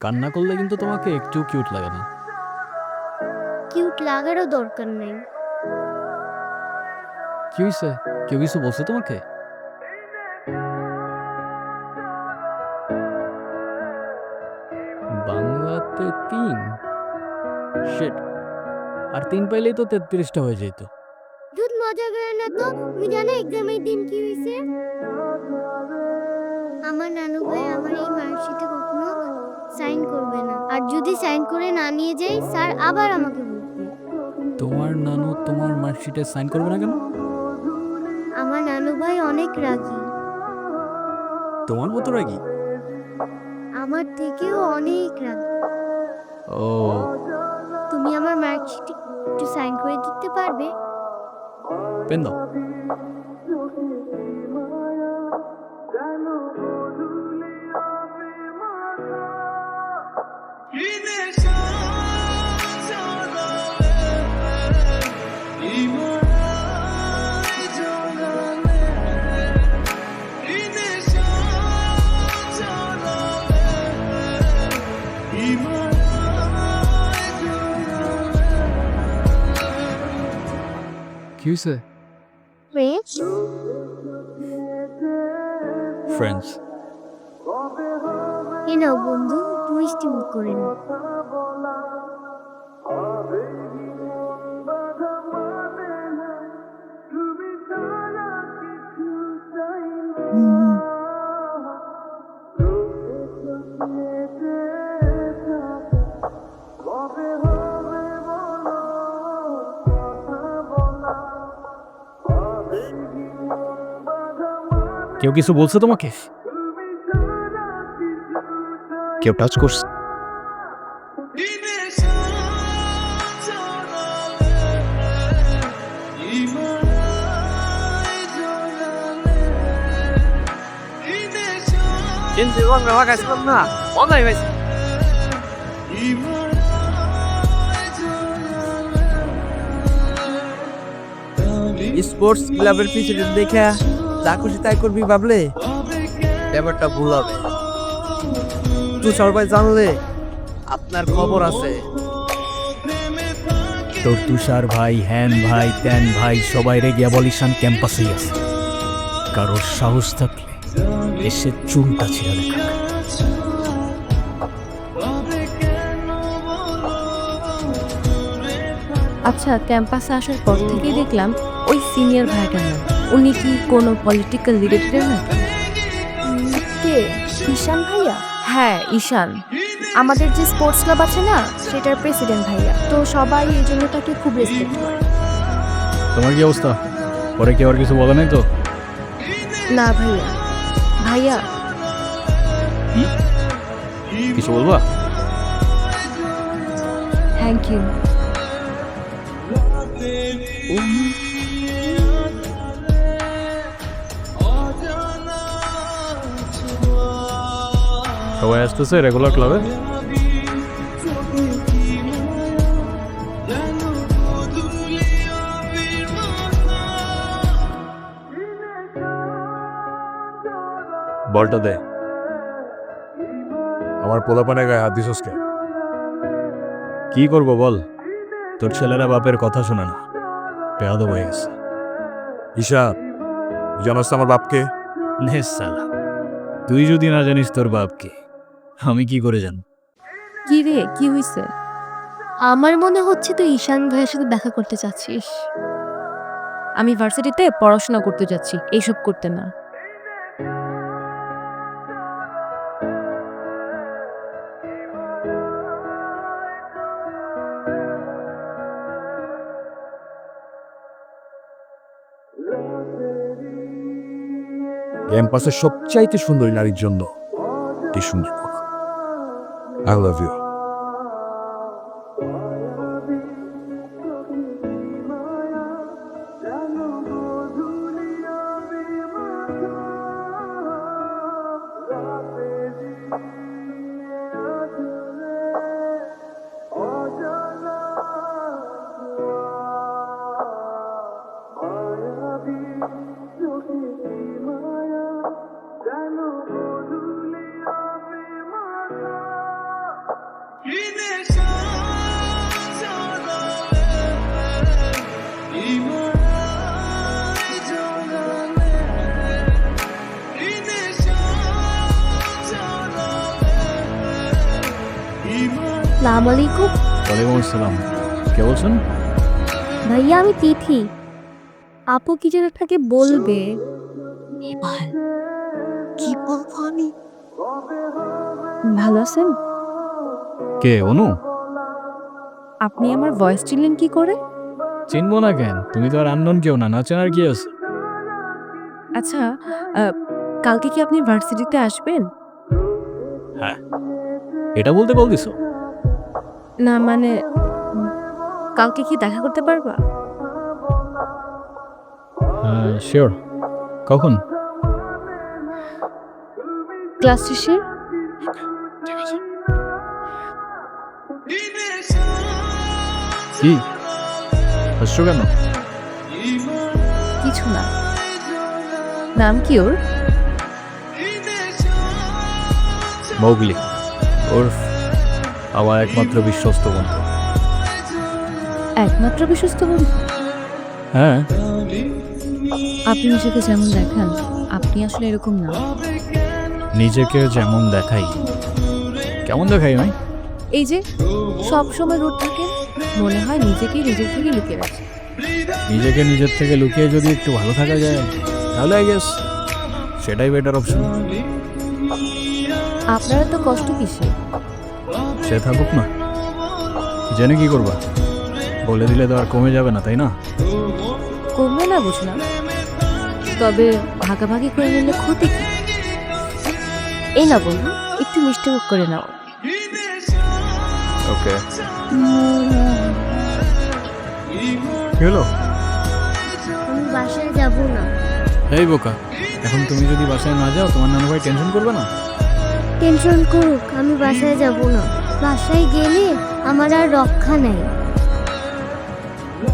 কান্না করলে কিন্তু তোমাকে একটু কিউট লাগে না। কিউট লাগারও দরকার নেই। কি হয়েছে? কেউ কিছু বলছে তোমাকে? বাংলাতে ৩? শিট, আর ৩ পাইলেই তো ৩৩টা হয়ে যেত। দুধ মজা করে না তো। তুমি জানো এক্সামের দিন কি হয়েছে? আমার নানু ভাই আমার এই মার্কশিটে কখনো সাইন করবে না, আর যদি সাইন করে না নিয়ে যাই স্যার আবার আমাকে বকবে। তোমার নানু তোমার মার্কশিটে সাইন করবে না কেন? আমার নানু ভাই অনেক রাগী, তোমার মতো রাগী? আমার থেকেও অনেক রাগী। ও, তুমি আমার মার্কশিটে একটু সাইন করে দিতে পারবে? পেন দাও। কি হয়েছে? ফ্রেন্ডস। এ নাও বন্ধু, একটু মিষ্টি মুখ করে নাও। কেউ কিছু বলছে তোমাকে? কেউ টাচ করছে? কিন্তু বাংলা খাইছিলাম না, মজাই হয়েছে। স্পোর্টস ক্লাবের প্রেসিডেন্ট দেখে যা খুশি তাই করবি ভাবলে ব্যাপারটা ভুল হবে। তুষার ভাই জানলে আপনার খবর আছে। তোর তুষার ভাই, হ্যান ভাই, ত্যান ভাই সবাই রেগিয়া বলিশান ক্যাম্পাসেই আছে। কারোর সাহস থাকলে এসে চুনটা ছিঁড়া দেখা। আচ্ছা, ক্যাম্পাসে আসার পর থেকেই দেখলাম ওই সিনিয়র ভাইটার নাম। উনি কি কোনো পলিটিক্যাল রিলেটেড না? কে? ঈশান ভাইয়া? হ্যাঁ, ঈশান। আমাদের যে স্পোর্টস ক্লাব আছে না, সেটার প্রেসিডেন্ট ভাইয়া। তো সবাই এই জন্য তাকে খুব রেসপেক্ট করে। তোমার কি অবস্থা? পরে কেউ আর কিছু বলে নাই তো? না ভাইয়া। ভাইয়া, কিছু বলবা? Thank you. সবাই আসতেছে রেগুলার ক্লাবে? বলটা দে। আমার পোলাপানে গায়ে হাত দিছস কে? কি করবো বল, তোর ছেলেরা বাপের কথা শোনে না, বেয়াদব হয়ে গেছে। ঈশান, জানাস তো আমার বাপকে? নে সালা, তুই যদি না জানিস তোর বাপকে, আমি কি করে জানি? কি রে, কি হইছে? আমার মনে হচ্ছে তুই ঈশান ভাইয়ের সাথে দেখা করতে চাচ্ছিস। আমি ভার্সিটিতে পড়াশোনা করতে যাচ্ছি, এইসব করতে না। ক্যাম্পাসের সবচাইতে সুন্দরী নারীর জন্য কি সুন্দর। I love you. আসসালামু আলাইকুম ওয়ালাইকুম আসসালাম। কে বলছেন? ভাইয়া, আমি তিথি। আপু কি যেন আপনাকে বলবে। কি বলবো আমি? ভালো আছেন? কে অনু? আপনি আমার ভয়েস চিনলেন কি করে? চিনবো না কেন? তুমি তো আর আননোন কেউ না, না চেনার কি আছে? আচ্ছা, কালকে কি আপনি ভার্সিটিতে আসবেন? হ্যাঁ, এটা বলতে কল দিছো? না মানে কালকে কি দেখা করতে পারবা? হ্যাঁ শিওর। কখন? ক্লাস শেষে? কি হাসছো কেন? কিছু না। নাম কি ওর? মৌগলি, ওর আমার একমাত্র বিশ্বস্ত বন্ধু। একমাত্র বিশ্বস্ত বন্ধু? হ্যাঁ, আপনি নিজেকে যেমন দেখান আপনি আসলে এরকম না। নিজেকে যেমন দেখাই। কেমন দেখাই ভাই? এই যে সব সময় রোড থাকে, মনে হয় নিজেকে নিজের থেকে লুকিয়ে রাখে। নিজেকে নিজের থেকে লুকিয়ে যদি একটু ভালো থাকা যায় তাহলে আই গেস সেটাই বেটার অপশন। আপনারা তো কষ্ট কিসে? সে থাকুক না, জেনে কি করবা? বলে দিলে তো আর কমে যাবে না, তাই না? কমবে না বুঝলাম, তবে ভাগাভাগি করে নিলে ক্ষতি কি? এই না বন্ধু, একটু মিষ্টি মুখ করে নাও। ওকে, কি হলো? আমি বাসায় যাব না। এই বোকা, এখন তুমি যদি বাসায় না যাও তোমার নানু ভাই টেনশন করবে না? টেনশন করুক, আমি বাসায় যাব না। বাসায় গেলে আমার আর রক্ষা নাই।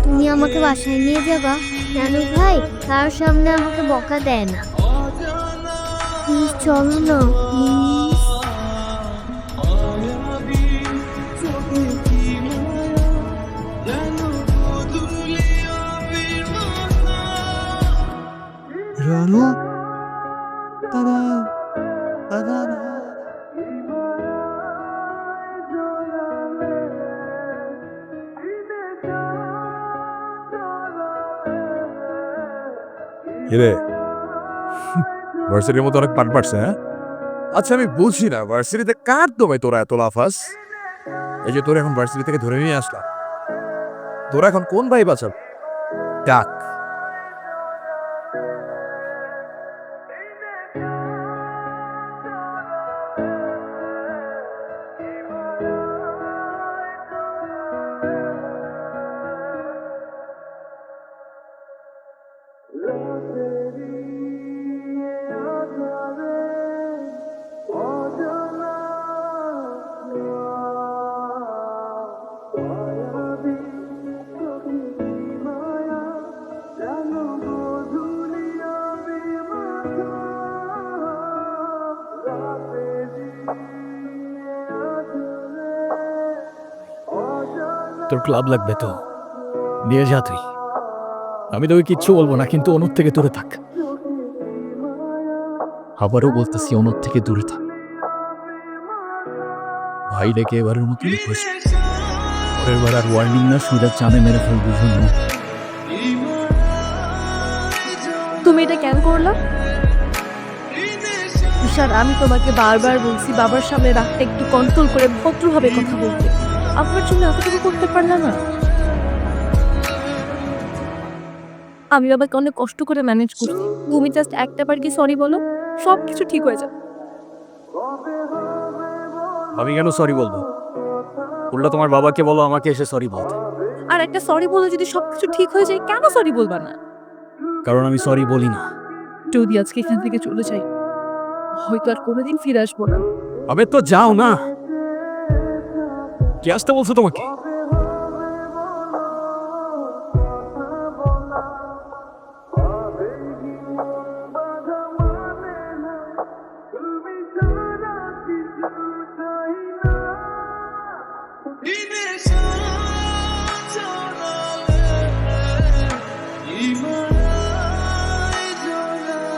তুমি আমাকে বাসায় নিয়ে যাবা? জানো ভাই, তার সামনে আমাকে বকা দেয় না। প্লিজ চলো না, প্লিজ। রানু দাদা দাদা কিরে ভার্সিটির মতো অনেক পাট পাটছে, হ্যাঁ? আচ্ছা আমি বুঝি না ভার্সিটিতে কার দমে তোরা এত লাফাস? এই যে তোরা এখন ভার্সিটি থেকে ধরে নিয়ে আসলাম, তোরা এখন কোন ভাই বাঁচাব? ডাক। তোর ক্লাব লাগবে তো নিয়ে যা তুই। আমি তোকে কিচ্ছু বলবো না, কিন্তু অনুর থেকে দূরে থাক। আবারও বলতেছি, অনুর থেকে দূরে থাক। ভাই ডেকে এবারের মতো রিকোয়েস্ট, পরের বার আর ওয়ার্নিং না, সুইটা চাঁদে মেরে ফেলবি। শুনুন, তুমি এটা কেন করলা? ঈশান, আমি তোমাকে বারবার বলছি বাবার সামনে রাগটা একটু কন্ট্রোল করে ভদ্রভাবে কথা বলতে। আপনার জন্য এতটুকু করতে পারলা না? আমি বাবাকে অনেক কষ্ট করে ম্যানেজ করছি। তুমি জাস্ট একটা বার কি সরি বলো, সব কিছু ঠিক হয়ে যাবে। আমি কেন সরি বলবো? উল্টা তোমার বাবাকে বলো আমাকে এসে সরি বলতে। আর একটা সরি বলে যদি সবকিছু ঠিক হয়ে যায়, কেন সরি বলবা না? কারণ আমি সরি বলি না। যদি আজকে এখান থেকে চলে যাই, হয়তো আর কোনোদিন ফিরে আসবো না। আবে তো যাও না, কে আসতে বলছো তোমাকে?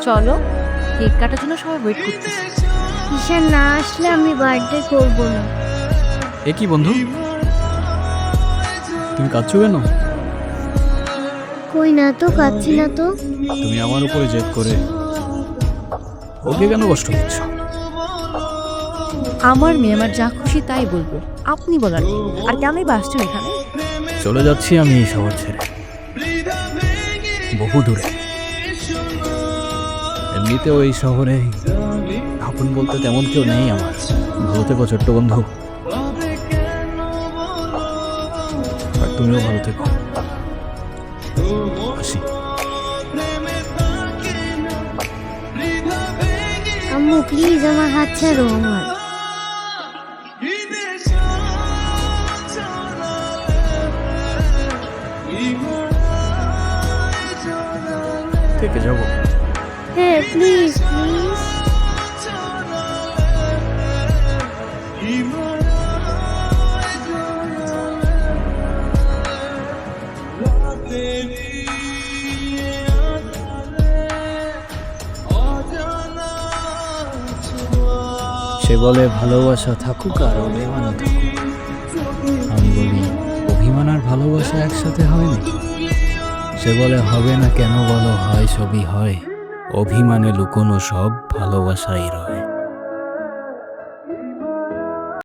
চলো, কেক কাটার জন্য সবাই ওয়েট করতেছে। ঈশান না আসলে আমি বার্থডে করব না। এ কি বন্ধু, তুমি কাঁদছো কেন? কই না তো, কাচ্ছি না তো। তুমি আমার উপরে জেদ করে ওকে কেন কষ্ট দিচ্ছ? আমার মেয়ে আমার যা খুশি তাই বলবো, আপনি বলার কি? আর কেনই বা আসছেন এখানে? চলে যাচ্ছি আমি এই শহর ছেড়ে, বহু দূরে। এমনিতেও এই শহরে আপন বলতে তেমন কেউ নেই আমার। ভালো থেকো ছোট্ট বন্ধু, আর তুমিও ভালো থেকো। আসি। আম্মু প্লিজ আমার হাত ছাড়ো আমার। থেকে যাবো। হ্যাঁ প্লিজ প্লিজ। সে বলে ভালোবাসা থাকুক আর অভিমান থাকুক। আমি বলি অভিমান আর ভালোবাসা একসাথে হয় না। সে বলে হবে না কেন বলো, হয় সবই হয়। অভিমানে লুকোনো সব ভালোবাসাই রয়।